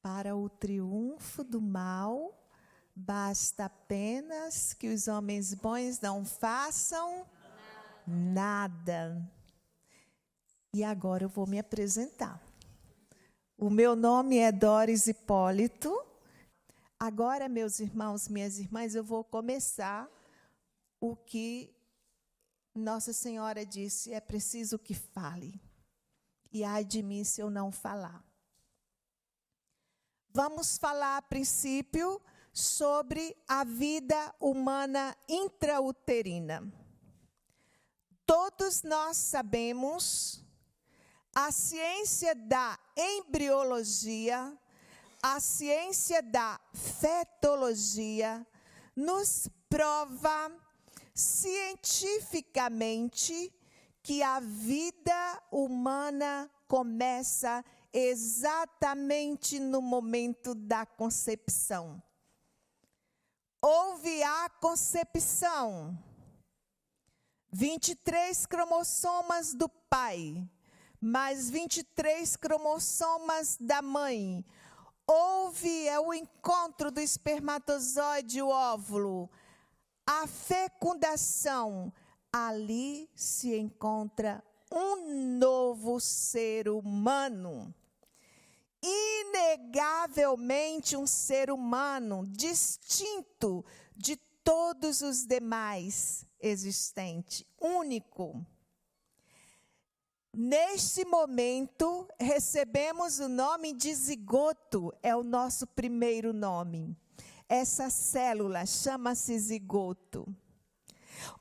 Para o triunfo do mal, basta apenas que os homens bons não façam nada. E agora eu vou me apresentar. O meu nome é Doris Hipólito. Agora, meus irmãos, minhas irmãs, eu vou começar o que Nossa Senhora disse: é preciso que fale. E ai de mim se eu não falar. Vamos falar, a princípio, sobre a vida humana intrauterina. Todos nós sabemos, a ciência da embriologia, a ciência da fetologia, nos prova cientificamente que a vida humana começa exatamente no momento da concepção. Houve a concepção, 23 cromossomas do pai, mais 23 cromossomas da mãe. Houve o encontro do espermatozoide e o óvulo, a fecundação. Ali se encontra um novo ser humano. Inegavelmente um ser humano distinto de todos os demais existentes, único. Neste momento, recebemos o nome de zigoto, é o nosso primeiro nome. Essa célula chama-se zigoto.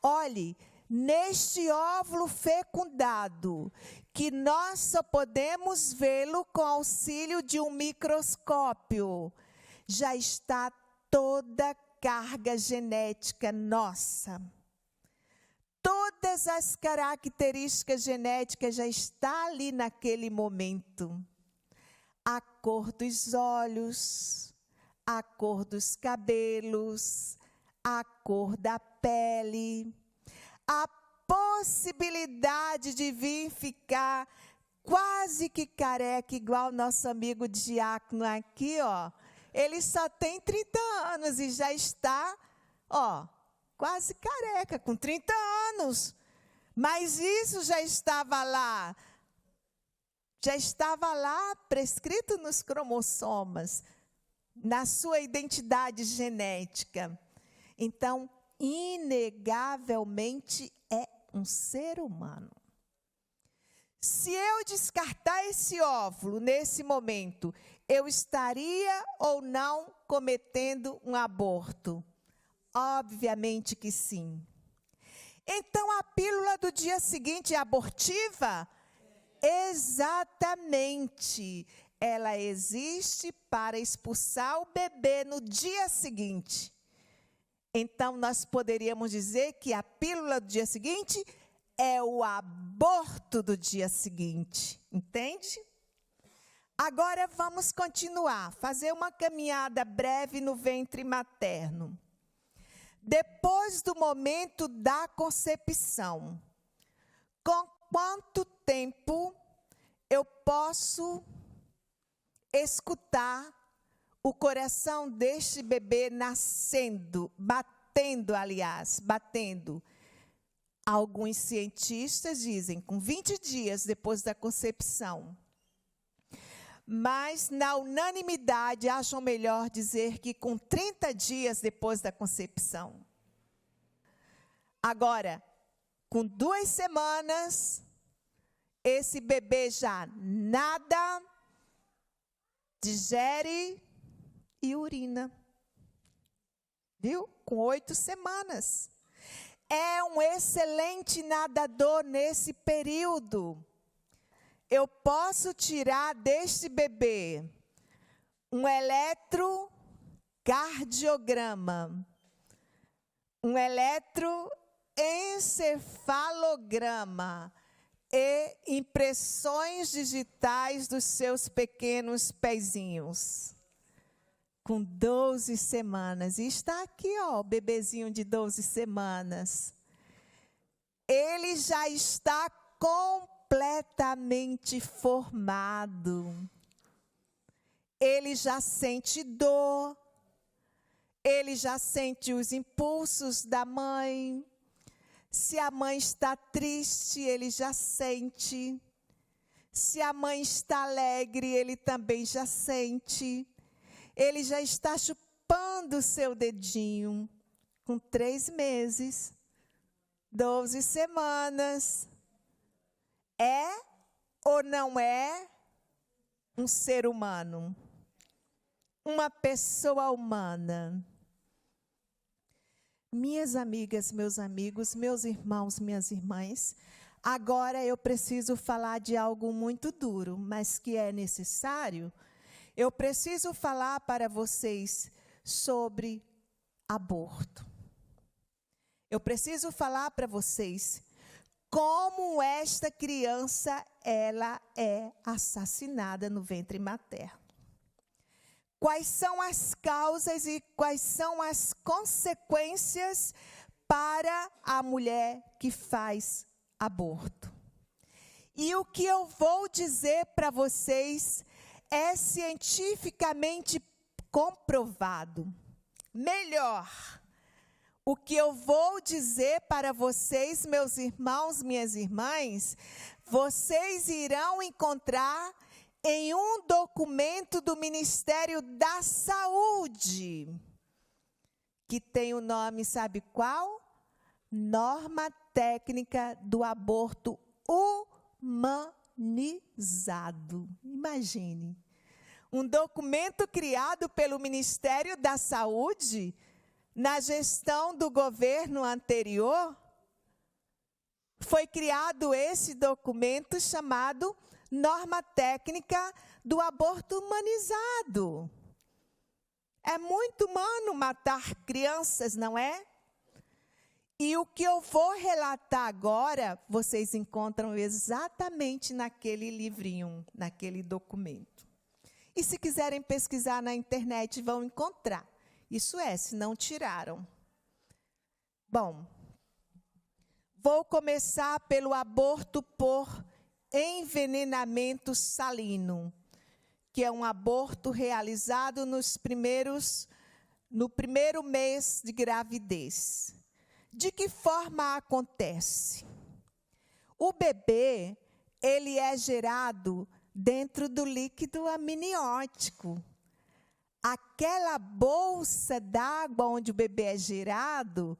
Olhe, neste óvulo fecundado, que nós só podemos vê-lo com auxílio de um microscópio, já está toda a carga genética nossa. Todas as características genéticas já estão ali naquele momento. A cor dos olhos, a cor dos cabelos, a cor da pele, a possibilidade de vir ficar quase que careca, igual nosso amigo Diácono aqui, ó. Ele só tem 30 anos e já está, ó, quase careca, com 30 anos. Mas isso já estava lá prescrito nos cromossomas, na sua identidade genética. Então, inegavelmente é um ser humano. Se eu descartar esse óvulo nesse momento, eu estaria ou não cometendo um aborto? Obviamente que sim. Então, a pílula do dia seguinte é abortiva? Exatamente. Ela existe para expulsar o bebê no dia seguinte. Então, nós poderíamos dizer que a pílula do dia seguinte é o aborto do dia seguinte. Entende? Agora, vamos continuar, fazer uma caminhada breve no ventre materno. Depois do momento da concepção, com quanto tempo eu posso escutar o coração deste bebê nascendo, batendo. Alguns cientistas dizem com 20 dias depois da concepção. Mas, na unanimidade, acham melhor dizer que com 30 dias depois da concepção. Agora, com 2 semanas, esse bebê já nada, digere e urina. Viu? Com 8 semanas. É um excelente nadador nesse período. Eu posso tirar deste bebê um eletrocardiograma, um eletroencefalograma e impressões digitais dos seus pequenos pezinhos. Com 12 semanas. E está aqui, ó, o bebezinho de 12 semanas. Ele já está completamente formado. ele já sente dor, ele já sente os impulsos da mãe. Se a mãe está triste, ele já sente. Se a mãe está alegre, ele também já sente. Ele já está chupando o seu dedinho. Com 3 meses, 12 semanas. É ou não é um ser humano? Uma pessoa humana. Minhas amigas, meus amigos, meus irmãos, minhas irmãs, agora eu preciso falar de algo muito duro, mas que é necessário. Eu preciso falar para vocês sobre aborto. Eu preciso falar para vocês como esta criança ela é assassinada no ventre materno. Quais são as causas e quais são as consequências para a mulher que faz aborto. E o que eu vou dizer para vocês é cientificamente comprovado. Melhor, o que eu vou dizer para vocês, meus irmãos, minhas irmãs, vocês irão encontrar em um documento do Ministério da Saúde, que tem o nome, sabe qual? Norma Técnica do Aborto Humanizado. Imagine, um documento criado pelo Ministério da Saúde, na gestão do governo anterior, foi criado esse documento chamado Norma Técnica do Aborto Humanizado. É muito humano matar crianças, não é? E o que eu vou relatar agora, vocês encontram exatamente naquele livrinho, naquele documento. E se quiserem pesquisar na internet, vão encontrar. Isso é, se não tiraram. Bom, vou começar pelo aborto por envenenamento salino, que é um aborto realizado no primeiro mês de gravidez. De que forma acontece? O bebê, ele é gerado dentro do líquido amniótico. Aquela bolsa d'água onde o bebê é gerado,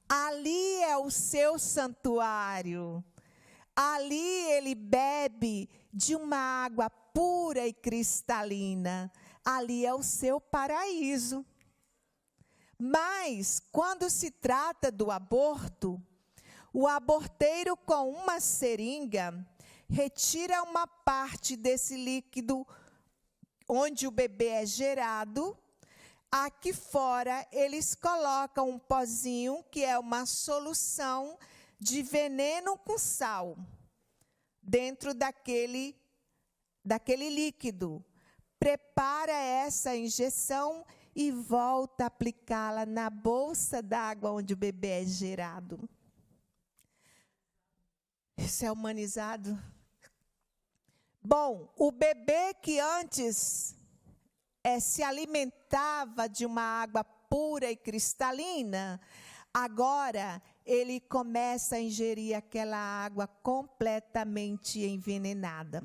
ali é o seu santuário. Ali ele bebe de uma água pura e cristalina. Ali é o seu paraíso. Mas, quando se trata do aborto, o aborteiro com uma seringa retira uma parte desse líquido onde o bebê é gerado. Aqui fora, eles colocam um pozinho, que é uma solução de veneno com sal, dentro daquele líquido. Prepara essa injeção e volta a aplicá-la na bolsa d'água onde o bebê é gerado. Isso é humanizado? Bom, o bebê que antes se alimentava de uma água pura e cristalina, agora ele começa a ingerir aquela água completamente envenenada.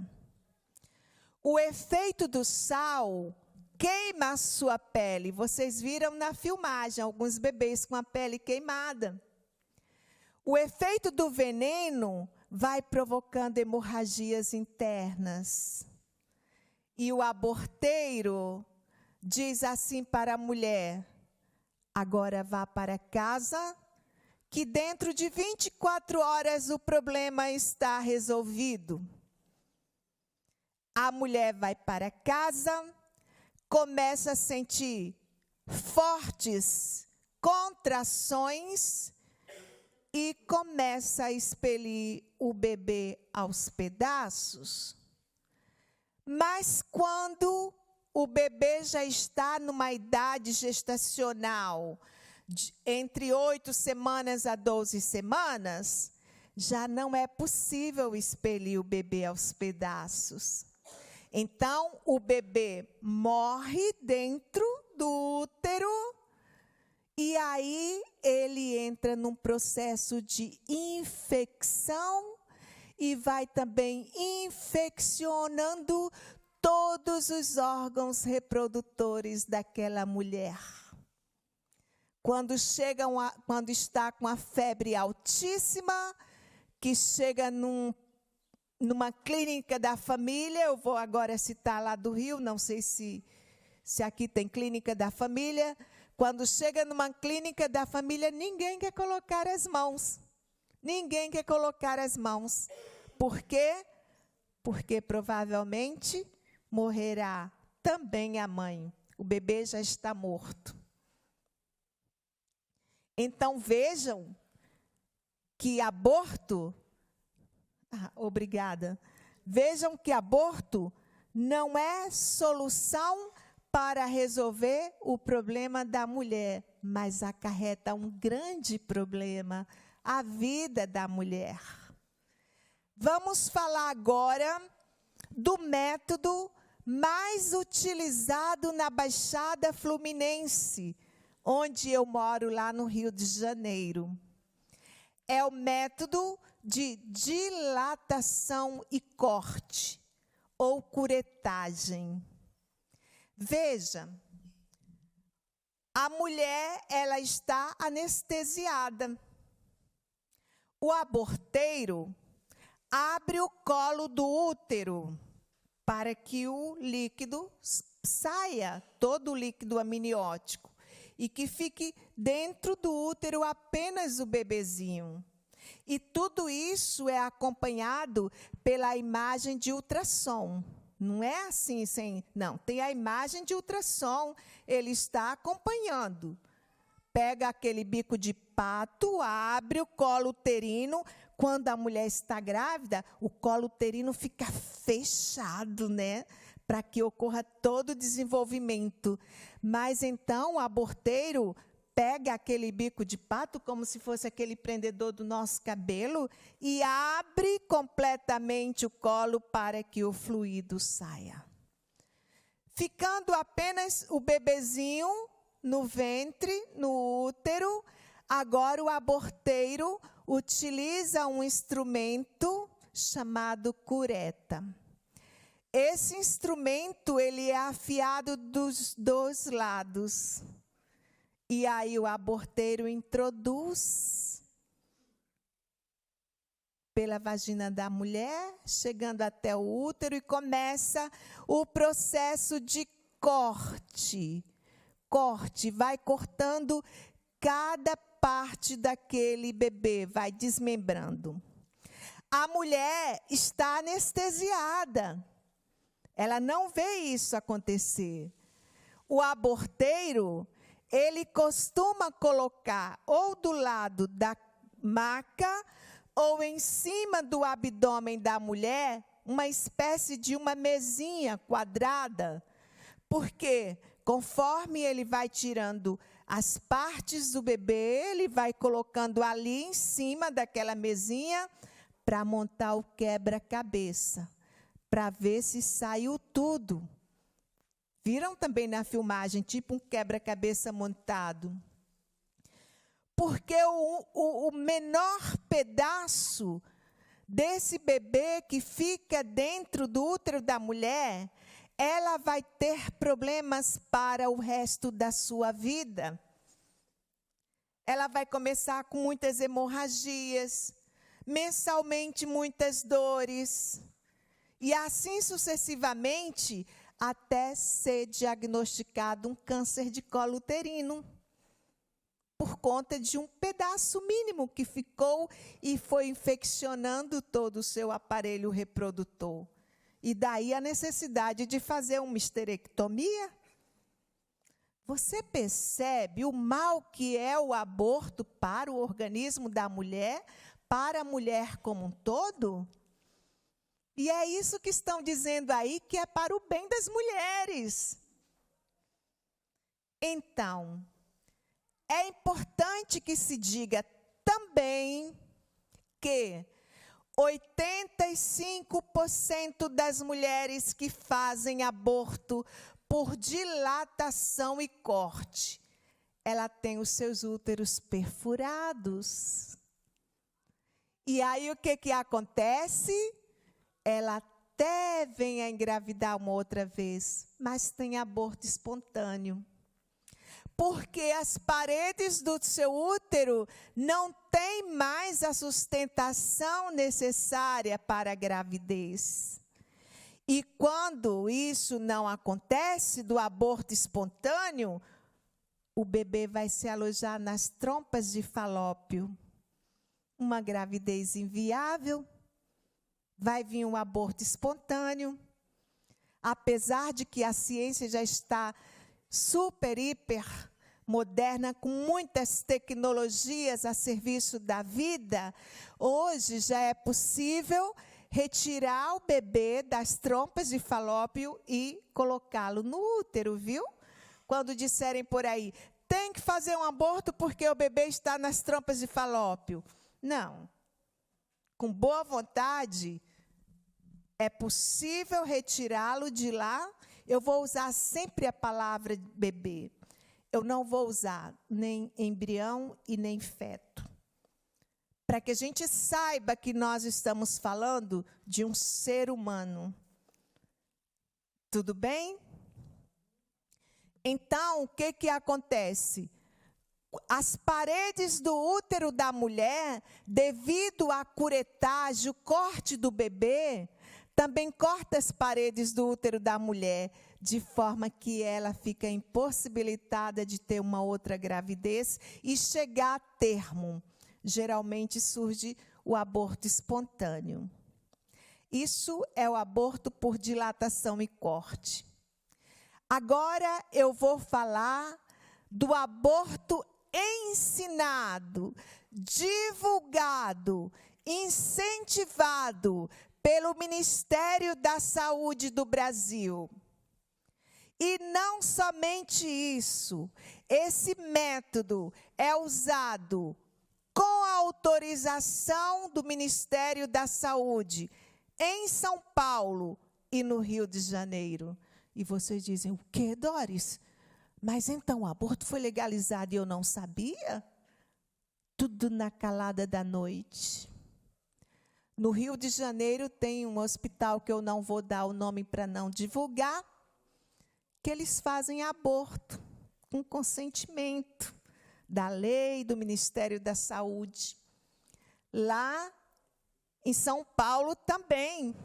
O efeito do sal queima a sua pele. Vocês viram na filmagem alguns bebês com a pele queimada. O efeito do veneno vai provocando hemorragias internas. E o aborteiro diz assim para a mulher: agora vá para casa, que dentro de 24 horas o problema está resolvido. A mulher vai para casa, começa a sentir fortes contrações e começa a expelir o bebê aos pedaços. Mas quando o bebê já está numa idade gestacional, entre 8 semanas a 12 semanas, já não é possível expelir o bebê aos pedaços. Então, o bebê morre dentro do útero e aí ele entra num processo de infecção e vai também infeccionando todos os órgãos reprodutores daquela mulher. Quando está com a febre altíssima, que chega numa clínica da família, eu vou agora citar lá do Rio, não sei se aqui tem clínica da família. Quando chega numa clínica da família, ninguém quer colocar as mãos. Ninguém quer colocar as mãos. Por quê? Porque provavelmente morrerá também a mãe. O bebê já está morto. Então vejam que aborto... obrigada. Vejam que aborto não é solução para resolver o problema da mulher, mas acarreta um grande problema, a vida da mulher. Vamos falar agora do método mais utilizado na Baixada Fluminense, onde eu moro lá no Rio de Janeiro. É o método de dilatação e corte, ou curetagem. Veja, a mulher, ela está anestesiada. O aborteiro abre o colo do útero para que o líquido saia, todo o líquido amniótico, e que fique dentro do útero apenas o bebezinho. E tudo isso é acompanhado pela imagem de ultrassom. Não é assim, não. Tem a imagem de ultrassom, ele está acompanhando. Pega aquele bico de pato, abre o colo uterino. Quando a mulher está grávida, o colo uterino fica fechado, né? Para que ocorra todo o desenvolvimento. Mas então o aborteiro pega aquele bico de pato, como se fosse aquele prendedor do nosso cabelo, e abre completamente o colo para que o fluido saia. Ficando apenas o bebezinho no ventre, no útero, agora o aborteiro utiliza um instrumento chamado cureta. Esse instrumento, ele é afiado dos dois lados. E aí o aborteiro introduz pela vagina da mulher, chegando até o útero, e começa o processo de corte. Corte, vai cortando cada parte daquele bebê, vai desmembrando. A mulher está anestesiada. Ela não vê isso acontecer. O aborteiro, ele costuma colocar ou do lado da maca ou em cima do abdômen da mulher uma espécie de uma mesinha quadrada, porque conforme ele vai tirando as partes do bebê, ele vai colocando ali em cima daquela mesinha para montar o quebra-cabeça, para ver se saiu tudo. Viram também na filmagem, tipo um quebra-cabeça montado. Porque o menor pedaço desse bebê que fica dentro do útero da mulher, ela vai ter problemas para o resto da sua vida. Ela vai começar com muitas hemorragias, mensalmente muitas dores, e assim sucessivamente, até ser diagnosticado um câncer de colo uterino, por conta de um pedaço mínimo que ficou e foi infeccionando todo o seu aparelho reprodutor. E daí a necessidade de fazer uma histerectomia. Você percebe o mal que é o aborto para o organismo da mulher, para a mulher como um todo? E é isso que estão dizendo aí, que é para o bem das mulheres. Então, é importante que se diga também que 85% das mulheres que fazem aborto por dilatação e corte, ela tem os seus úteros perfurados. E aí o que acontece? Ela até vem a engravidar uma outra vez, mas tem aborto espontâneo. Porque as paredes do seu útero não têm mais a sustentação necessária para a gravidez. E quando isso não acontece, do aborto espontâneo, o bebê vai se alojar nas trompas de Falópio. Uma gravidez inviável, vai vir um aborto espontâneo. Apesar de que a ciência já está super, hiper moderna, com muitas tecnologias a serviço da vida, hoje já é possível retirar o bebê das trompas de Falópio e colocá-lo no útero, viu? Quando disserem por aí, tem que fazer um aborto porque o bebê está nas trompas de Falópio. Não. Com boa vontade, é possível retirá-lo de lá. Eu vou usar sempre a palavra bebê. Eu não vou usar nem embrião e nem feto. Para que a gente saiba que nós estamos falando de um ser humano. Tudo bem? Então, o que acontece? As paredes do útero da mulher, devido à curetagem, o corte do bebê, também corta as paredes do útero da mulher, de forma que ela fica impossibilitada de ter uma outra gravidez e chegar a termo. Geralmente surge o aborto espontâneo. Isso é o aborto por dilatação e corte. Agora eu vou falar do aborto ensinado, divulgado, incentivado pelo Ministério da Saúde do Brasil. E não somente isso, esse método é usado com a autorização do Ministério da Saúde em São Paulo e no Rio de Janeiro. E vocês dizem, o quê, Doris? Mas então o aborto foi legalizado e eu não sabia? Tudo na calada da noite. No Rio de Janeiro tem um hospital que eu não vou dar o nome para não divulgar, que eles fazem aborto com consentimento da lei, do Ministério da Saúde. Lá em São Paulo também.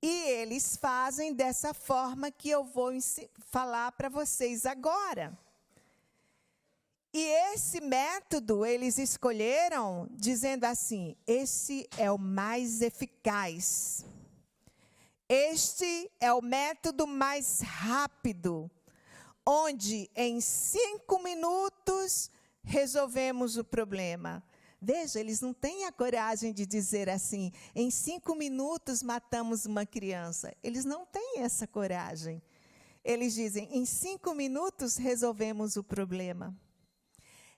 E eles fazem dessa forma que eu vou falar para vocês agora. E esse método eles escolheram dizendo assim, esse é o mais eficaz. Este é o método mais rápido, onde em 5 minutos resolvemos o problema. Veja, eles não têm a coragem de dizer assim, em 5 minutos matamos uma criança. Eles não têm essa coragem. Eles dizem, em 5 minutos resolvemos o problema.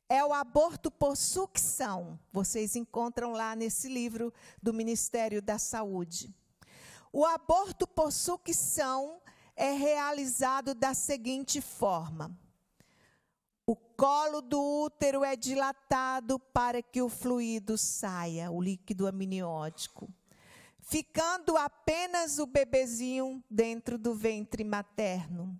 É o aborto por sucção. Vocês encontram lá nesse livro do Ministério da Saúde. O aborto por sucção é realizado da seguinte forma. O colo do útero é dilatado para que o fluido saia, o líquido amniótico, ficando apenas o bebezinho dentro do ventre materno.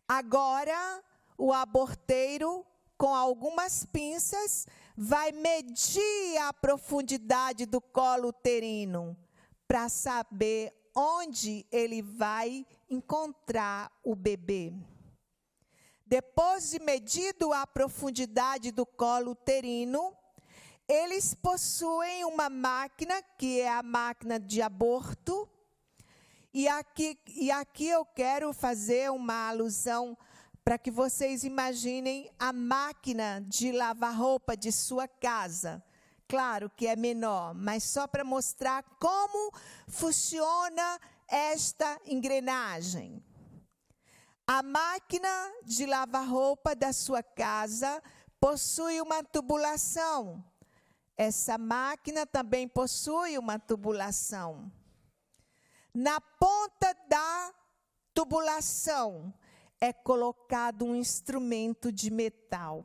Agora, o aborteiro, com algumas pinças, vai medir a profundidade do colo uterino, para saber onde ele vai encontrar o bebê. Depois de medido a profundidade do colo uterino, eles possuem uma máquina, que é a máquina de aborto. E aqui eu quero fazer uma alusão para que vocês imaginem a máquina de lavar roupa de sua casa. Claro que é menor, mas só para mostrar como funciona esta engrenagem. A máquina de lavar roupa da sua casa possui uma tubulação. Essa máquina também possui uma tubulação. Na ponta da tubulação é colocado um instrumento de metal.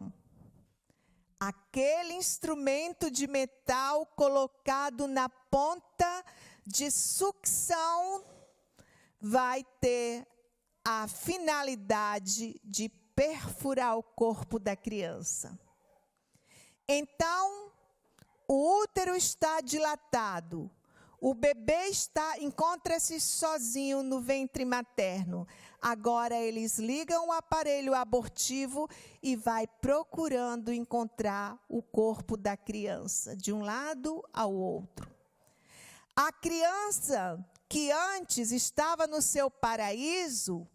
Aquele instrumento de metal colocado na ponta de sucção vai ter a finalidade de perfurar o corpo da criança. Então, o útero está dilatado, o bebê encontra-se sozinho no ventre materno. Agora eles ligam o aparelho abortivo e vai procurando encontrar o corpo da criança, de um lado ao outro. A criança que antes estava no seu paraíso,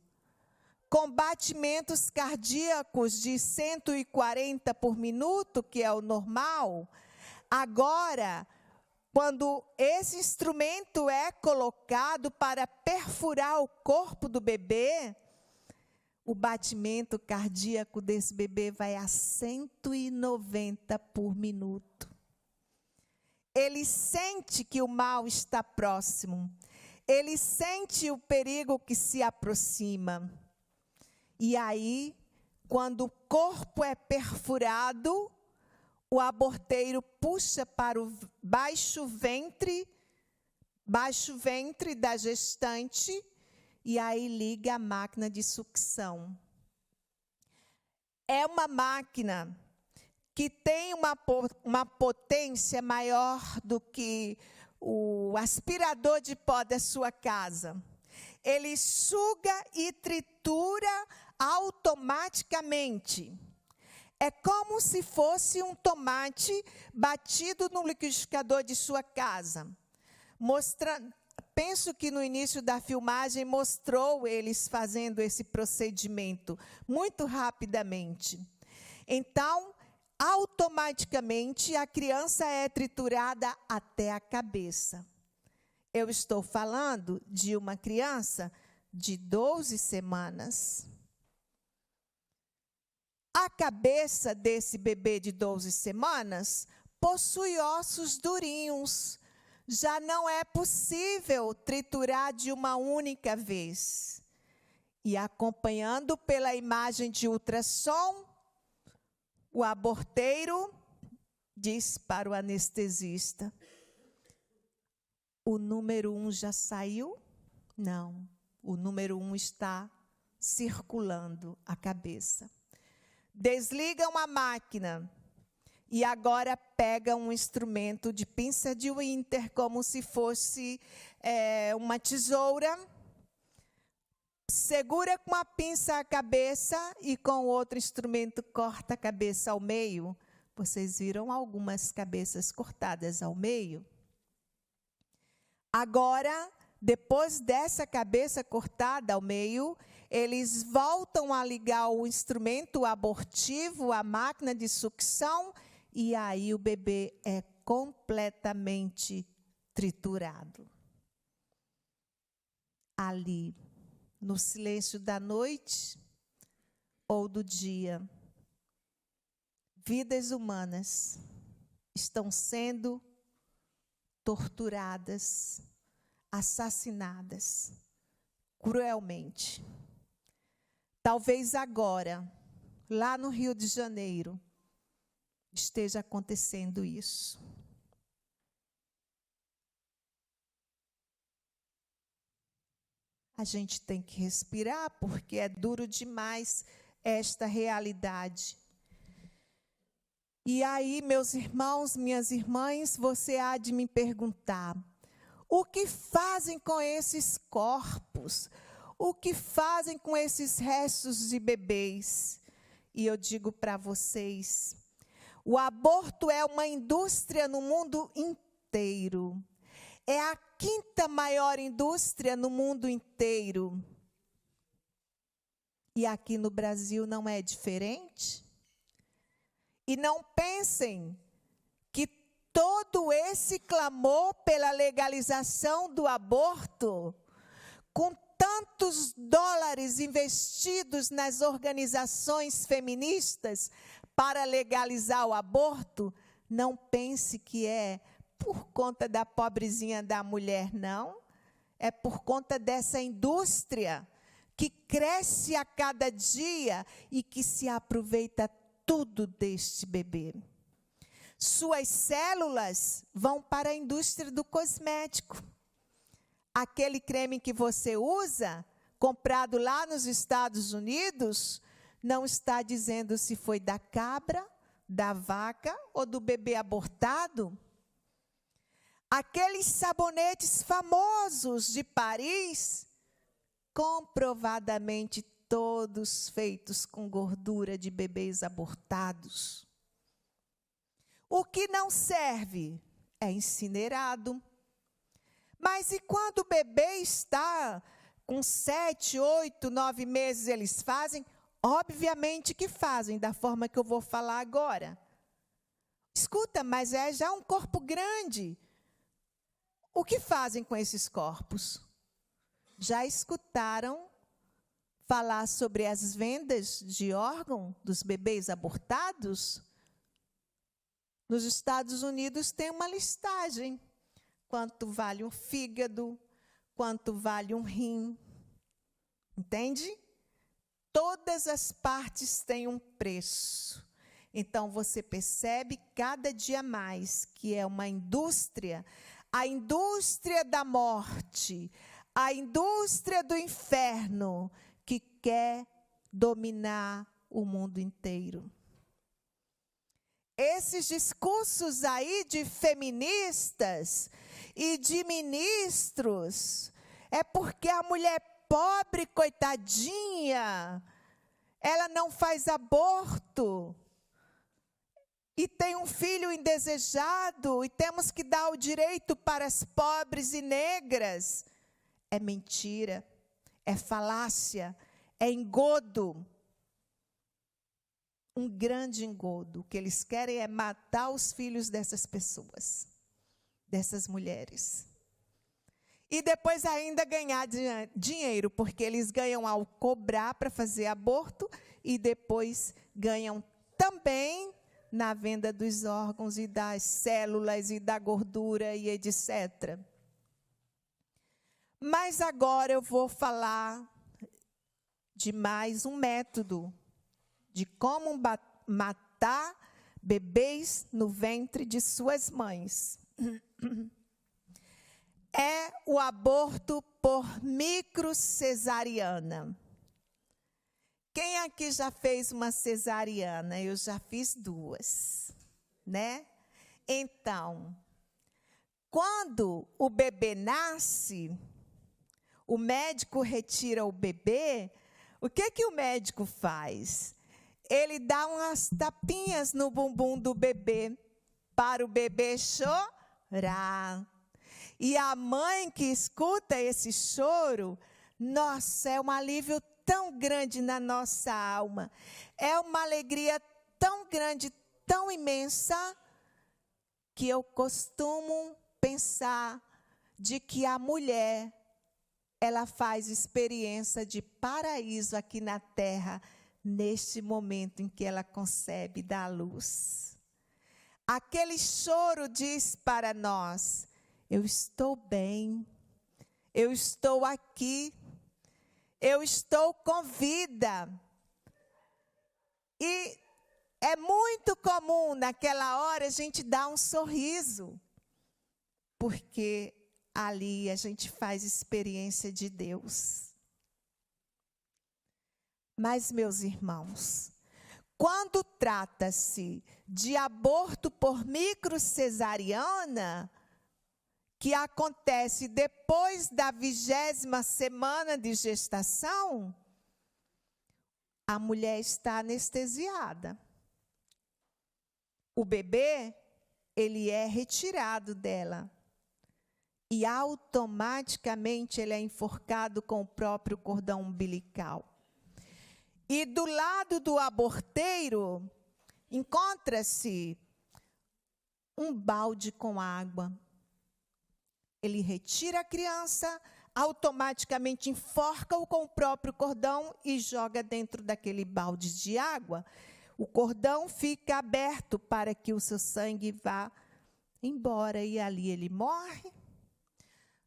com batimentos cardíacos de 140 por minuto, que é o normal, agora, quando esse instrumento é colocado para perfurar o corpo do bebê, o batimento cardíaco desse bebê vai a 190 por minuto. Ele sente que o mal está próximo. Ele sente o perigo que se aproxima. E aí, quando o corpo é perfurado, o aborteiro puxa para o baixo ventre da gestante, e aí liga a máquina de sucção. É uma máquina que tem uma potência maior do que o aspirador de pó da sua casa. Ele suga e tritura automaticamente. É como se fosse um tomate batido no liquidificador de sua casa. Penso que no início da filmagem mostrou eles fazendo esse procedimento muito rapidamente. Então, automaticamente a criança é triturada até a cabeça. Eu estou falando de uma criança de 12 semanas. A cabeça desse bebê de 12 semanas possui ossos durinhos. Já não é possível triturar de uma única vez. E acompanhando pela imagem de ultrassom, o aborteiro diz para o anestesista: o número 1 já saiu? Não, o número 1 está circulando a cabeça. Desligam a máquina e agora pegam um instrumento de pinça de Winter, como se fosse uma tesoura, segura com a pinça a cabeça e com outro instrumento corta a cabeça ao meio. Vocês viram algumas cabeças cortadas ao meio? Agora, depois dessa cabeça cortada ao meio, eles voltam a ligar o instrumento abortivo, a máquina de sucção, e aí o bebê é completamente triturado. Ali, no silêncio da noite ou do dia, vidas humanas estão sendo torturadas, assassinadas cruelmente. Talvez agora, lá no Rio de Janeiro, esteja acontecendo isso. A gente tem que respirar, porque é duro demais esta realidade. E aí, meus irmãos, minhas irmãs, você há de me perguntar: o que fazem com esses corpos? O que fazem com esses restos de bebês? E eu digo para vocês, o aborto é uma indústria no mundo inteiro. É a 5ª maior indústria no mundo inteiro. E aqui no Brasil não é diferente. E não pensem que todo esse clamor pela legalização do aborto, com tantos dólares investidos nas organizações feministas para legalizar o aborto, Não pense que é por conta da pobrezinha da mulher, não. É por conta dessa indústria que cresce a cada dia e que se aproveita tudo deste bebê. Suas células vão para a indústria do cosmético. Aquele creme que você usa, comprado lá nos Estados Unidos, não está dizendo se foi da cabra, da vaca ou do bebê abortado. Aqueles sabonetes famosos de Paris, comprovadamente todos feitos com gordura de bebês abortados. O que não serve é incinerado. Mas e quando o bebê está com 7, 8, 9 meses, eles fazem? Obviamente que fazem, da forma que eu vou falar agora. Escuta, mas é já um corpo grande. O que fazem com esses corpos? Já escutaram falar sobre as vendas de órgão dos bebês abortados? Nos Estados Unidos tem uma listagem. Quanto vale um fígado, quanto vale um rim. Entende? Todas as partes têm um preço. Então, você percebe cada dia mais que é uma indústria, a indústria da morte, a indústria do inferno, que quer dominar o mundo inteiro. Esses discursos aí de feministas e de ministros, é porque a mulher pobre, coitadinha, ela não faz aborto e tem um filho indesejado e temos que dar o direito para as pobres e negras. É mentira, é falácia, é engodo. Um grande engodo. O que eles querem é matar os filhos dessas pessoas, dessas mulheres. E depois ainda ganhar dinheiro, porque eles ganham ao cobrar para fazer aborto e depois ganham também na venda dos órgãos e das células e da gordura e etc. Mas agora eu vou falar de mais um método de como matar bebês no ventre de suas mães. É o aborto por microcesariana. Quem aqui já fez uma cesariana? Eu já fiz 2, né? Então, quando o bebê nasce, o médico retira o bebê, o que o médico faz? Ele dá umas tapinhas no bumbum do bebê, para o bebê chorar. E a mãe que escuta esse choro, nossa, é um alívio tão grande na nossa alma. É uma alegria tão grande, tão imensa, que eu costumo pensar de que a mulher, ela faz experiência de paraíso aqui na terra, neste momento em que ela concebe e dá à luz. Aquele choro diz para nós: eu estou bem, eu estou aqui, eu estou com vida. E é muito comum naquela hora a gente dar um sorriso, porque ali a gente faz experiência de Deus. Mas, meus irmãos, quando trata-se de aborto por microcesariana, que acontece depois da 20ª semana de gestação, a mulher está anestesiada. O bebê, ele é retirado dela. E automaticamente ele é enforcado com o próprio cordão umbilical. E do lado do aborteiro, encontra-se um balde com água. Ele retira a criança, automaticamente enforca-o com o próprio cordão e joga dentro daquele balde de água. o cordão fica aberto para que o seu sangue vá embora e ali ele morre.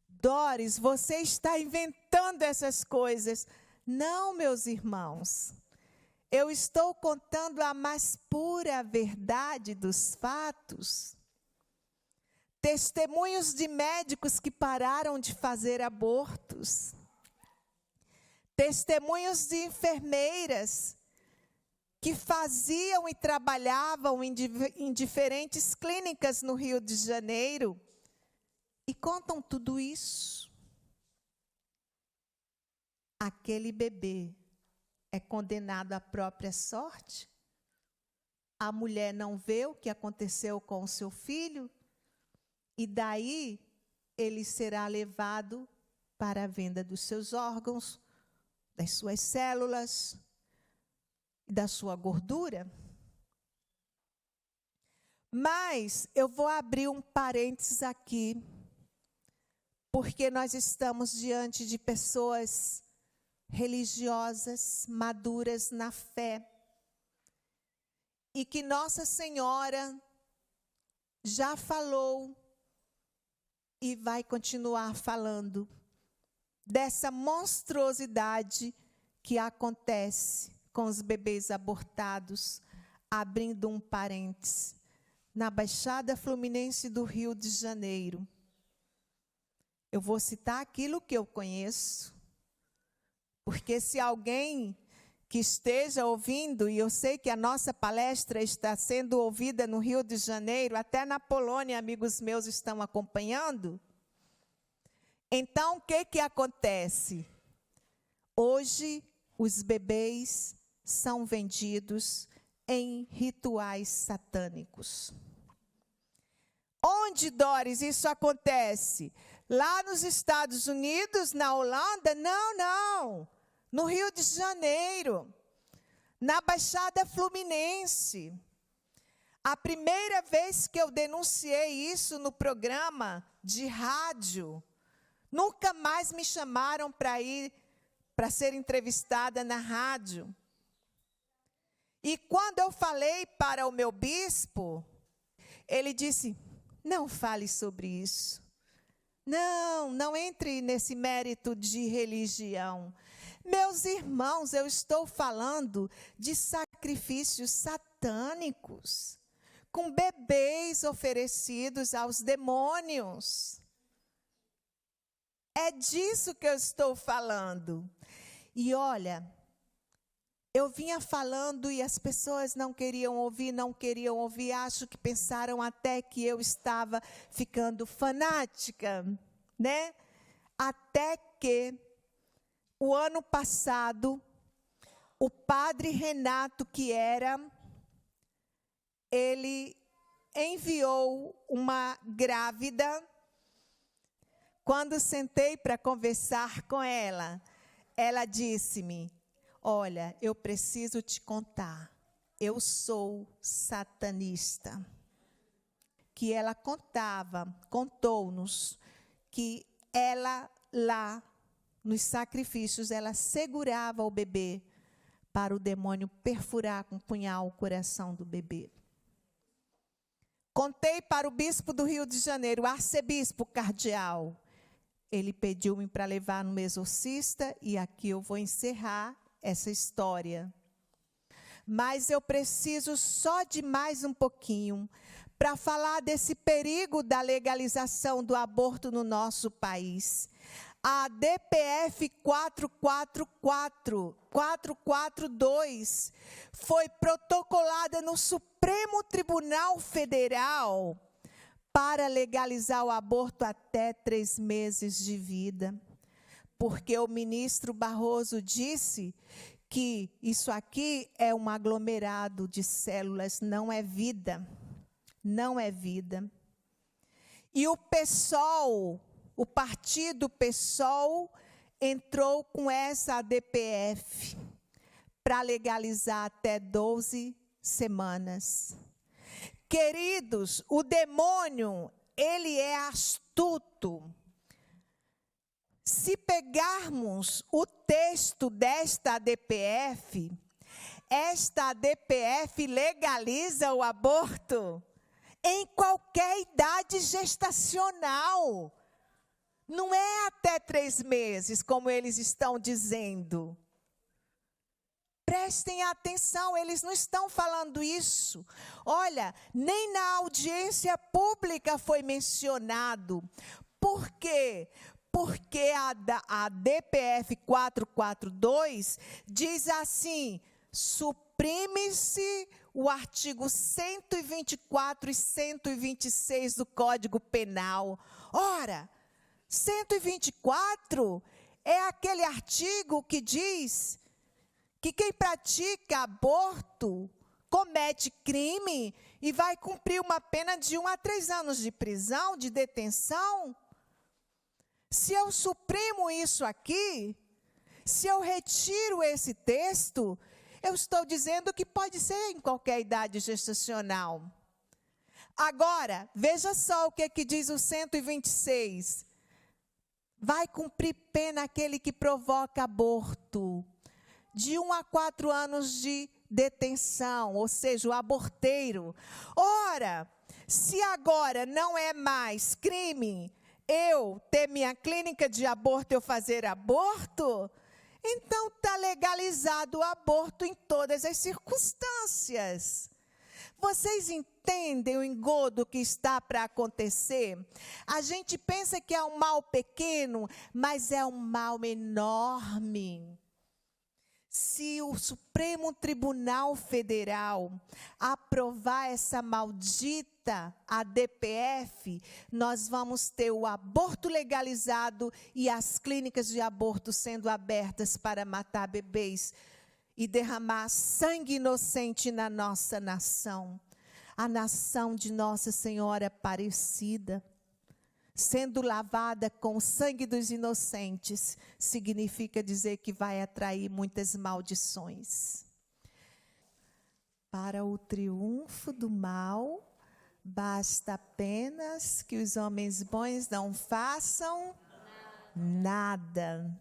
Doris, você está inventando essas coisas. Não, meus irmãos. Eu estou contando a mais pura verdade dos fatos. Testemunhos de médicos que pararam de fazer abortos. Testemunhos de enfermeiras que faziam e trabalhavam em diferentes clínicas no Rio de Janeiro e contam tudo isso. Aquele bebê é condenado à própria sorte? A mulher não vê o que aconteceu com o seu filho? E daí ele será levado para a venda dos seus órgãos, das suas células, da sua gordura. Mas eu vou abrir um parênteses aqui, porque nós estamos diante de pessoas religiosas, maduras na fé, e que Nossa Senhora já falou e vai continuar falando dessa monstruosidade que acontece com os bebês abortados, abrindo um parênteses, na Baixada Fluminense do Rio de Janeiro. Eu vou citar aquilo que eu conheço, porque se alguém que esteja ouvindo, e eu sei que a nossa palestra está sendo ouvida no Rio de Janeiro, até na Polônia, amigos meus estão acompanhando. Então, o que acontece? Hoje, os bebês são vendidos em rituais satânicos. Onde, Doris, isso acontece? Lá nos Estados Unidos, na Holanda? Não. No Rio de Janeiro, na Baixada Fluminense. A primeira vez que eu denunciei isso no programa de rádio, nunca mais me chamaram para ir, para ser entrevistada na rádio. E quando eu falei para o meu bispo, ele disse, não fale sobre isso. Não entre nesse mérito de religião. Meus irmãos, eu estou falando de sacrifícios satânicos, com bebês oferecidos aos demônios. É disso que eu estou falando. E olha, eu vinha falando e as pessoas não queriam ouvir, acho que pensaram até que eu estava ficando fanática, né? Até que o ano passado, o padre Renato, ele enviou uma grávida. Quando sentei para conversar com ela, ela disse-me, olha, eu preciso te contar, eu sou satanista. Que ela contou-nos que ela lá, nos sacrifícios, ela segurava o bebê para o demônio perfurar com um punhal o coração do bebê. Contei para o bispo do Rio de Janeiro, o arcebispo cardeal. Ele pediu-me para levar no exorcista e aqui eu vou encerrar essa história. Mas eu preciso só de mais um pouquinho para falar desse perigo da legalização do aborto no nosso país. A DPF 442 foi protocolada no Supremo Tribunal Federal para legalizar o aborto até 3 meses de vida. Porque o ministro Barroso disse que isso aqui é um aglomerado de células, não é vida. Não é vida. E o PSOL, o partido PSOL, entrou com essa ADPF para legalizar até 12 semanas. Queridos, o demônio, ele é astuto. Se pegarmos o texto desta ADPF, esta ADPF legaliza o aborto em qualquer idade gestacional. Não é até 3 meses, como eles estão dizendo. Prestem atenção, eles não estão falando isso. Olha, nem na audiência pública foi mencionado. Por quê? Porque a DPF 442 diz assim: suprime-se o artigo 124 e 126 do Código Penal. Ora, 124 é aquele artigo que diz que quem pratica aborto comete crime e vai cumprir uma pena de 1 a 3 anos de prisão, de detenção. Se eu suprimo isso aqui, se eu retiro esse texto, eu estou dizendo que pode ser em qualquer idade gestacional. Agora, veja só o que diz o 126. Vai cumprir pena aquele que provoca aborto, de 1 a 4 anos de detenção, ou seja, o aborteiro. Ora, se agora não é mais crime eu ter minha clínica de aborto, eu fazer aborto, então está legalizado o aborto em todas as circunstâncias. Vocês entendem o engodo que está para acontecer? A gente pensa que é um mal pequeno, mas é um mal enorme. Se o Supremo Tribunal Federal aprovar essa maldita ADPF, nós vamos ter o aborto legalizado e as clínicas de aborto sendo abertas para matar bebês e derramar sangue inocente na nossa nação. A nação de Nossa Senhora Aparecida, sendo lavada com o sangue dos inocentes, significa dizer que vai atrair muitas maldições. Para o triunfo do mal, basta apenas que os homens bons não façam nada.